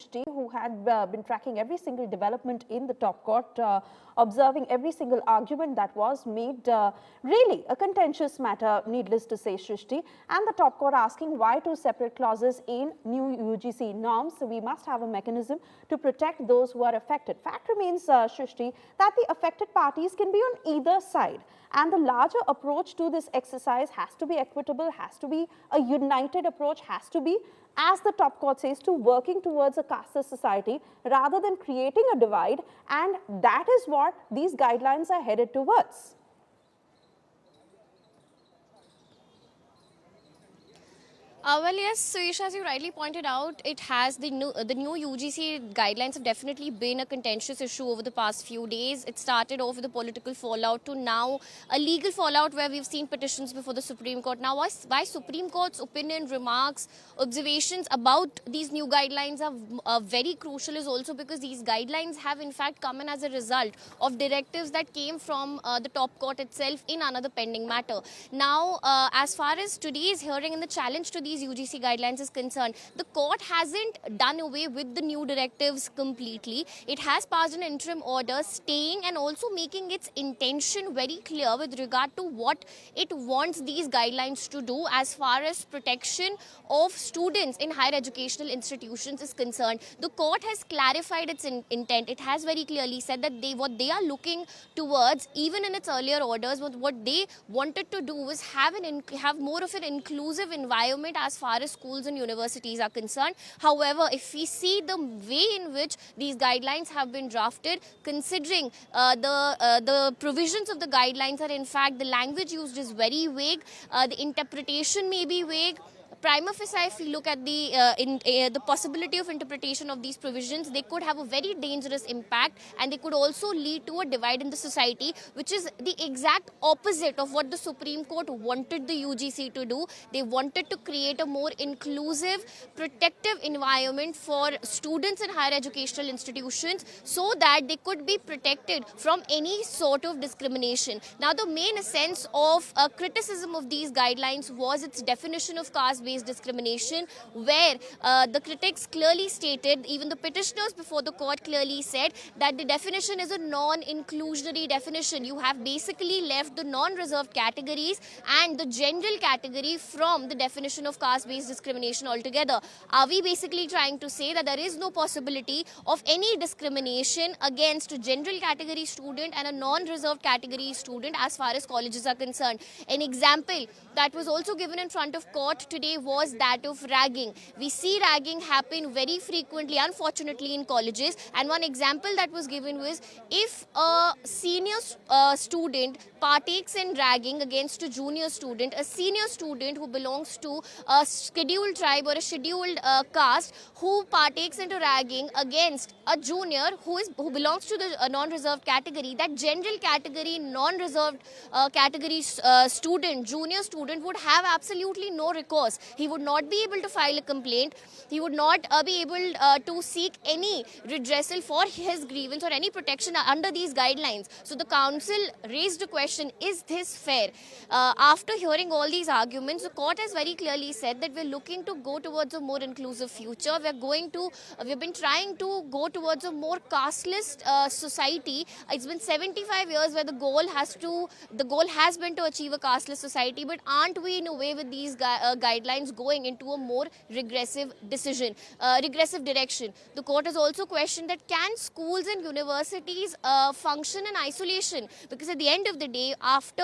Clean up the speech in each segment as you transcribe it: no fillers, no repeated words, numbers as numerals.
Shrishti, who had been tracking every single development in the top court, observing every single argument that was made. Really a contentious matter, needless to say, Shrishti, and the top court asking why two separate clauses in new UGC norms. So we must have a mechanism to protect those who are affected. Fact remains, Shrishti, that the affected parties can be on either side, and the larger approach to this exercise has to be equitable, has to be a united approach, has to be, as the top court says, to working towards a casteless society rather than creating a divide, and that is what these guidelines are headed towards. Well, yes, Suisha, as you rightly pointed out, it has the new UGC guidelines have definitely been a contentious issue over the past few days. It started off with a political fallout to now a legal fallout where we've seen petitions before the Supreme Court. Now, why Supreme Court's opinion, remarks, observations about these new guidelines are very crucial is also because these guidelines have in fact come in as a result of directives that came from the top court itself in another pending matter. Now, as far as today's hearing and the challenge to these UGC guidelines is concerned, the court hasn't done away with the new directives completely. It has passed an interim order staying and also making its intention very clear with regard to what it wants these guidelines to do as far as protection of students in higher educational institutions is concerned. The court has clarified its intent. It has very clearly said that what they are looking towards, even in its earlier orders, what they wanted to do was have more of an inclusive environment as far as schools and universities are concerned. However, if we see the way in which these guidelines have been drafted, considering the provisions of the guidelines are in fact the language used is very vague, the interpretation may be vague. Prima facie, if we look at the possibility of interpretation of these provisions, they could have a very dangerous impact and they could also lead to a divide in the society, which is the exact opposite of what the Supreme Court wanted the UGC to do. They wanted to create a more inclusive, protective environment for students in higher educational institutions so that they could be protected from any sort of discrimination. Now, the main essence of criticism of these guidelines was its definition of caste-based discrimination, where the critics clearly stated, even the petitioners before the court clearly said that the definition is a non-inclusionary definition. You have basically left the non-reserved categories and the general category from the definition of caste-based discrimination altogether. Are we basically trying to say that there is no possibility of any discrimination against a general category student and a non-reserved category student as far as colleges are concerned? An example that was also given in front of court today was that of ragging. We see ragging happen very frequently, unfortunately, in colleges. And one example that was given was if a senior student partakes in ragging against a junior student, a senior student who belongs to a scheduled tribe or a scheduled caste who partakes into ragging against a junior who belongs to the non-reserved category, that general category, non-reserved category student, junior student would have absolutely no recourse. He would not be able to file a complaint. He would not be able to seek any redressal for his grievance or any protection under these guidelines. So the council raised a question, is this fair? After hearing all these arguments, the court has very clearly said that we're looking to go towards a more inclusive future. We've been trying to go towards a more casteless society. It's been 75 years where the goal has been to achieve a casteless society, but aren't we in a way with these guidelines going into a more regressive direction? The court has also questioned that can schools and universities function in isolation? Because at the end of the day, after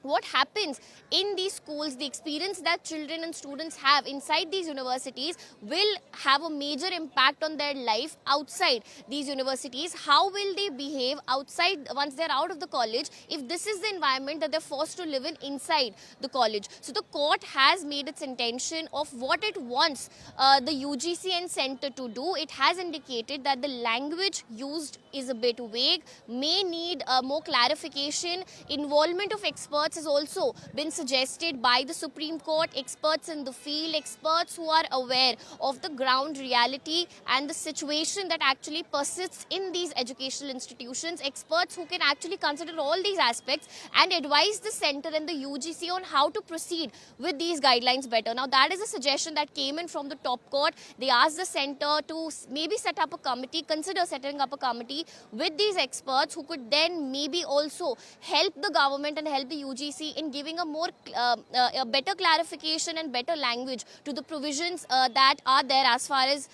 what happens in these schools, the experience that children and students have inside these universities will have a major impact on their life outside these universities. How will they behave outside once they're out of the college if this is the environment that they're forced to live in inside the college? So the court has made its intention of what it wants the UGC and center to do. It has indicated that the language used is a bit vague, may need more clarification, involvement of experts experts has also been suggested by the Supreme Court, experts in the field, experts who are aware of the ground reality and the situation that actually persists in these educational institutions, experts who can actually consider all these aspects and advise the center and the UGC on how to proceed with these guidelines better. Now, that is a suggestion that came in from the top court. They asked the center to maybe set up a committee, consider setting up a committee with these experts who could then maybe also help the government and help the UGC in giving a more a better clarification and better language to the provisions that are there as far as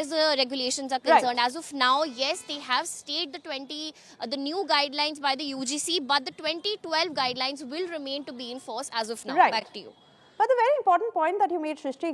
the regulations are concerned. Right. As of now, yes, they have stayed the new guidelines by the UGC, but the 2012 guidelines will remain to be in force as of now. Right. Back to you. But the very important point that you made, Shrishti,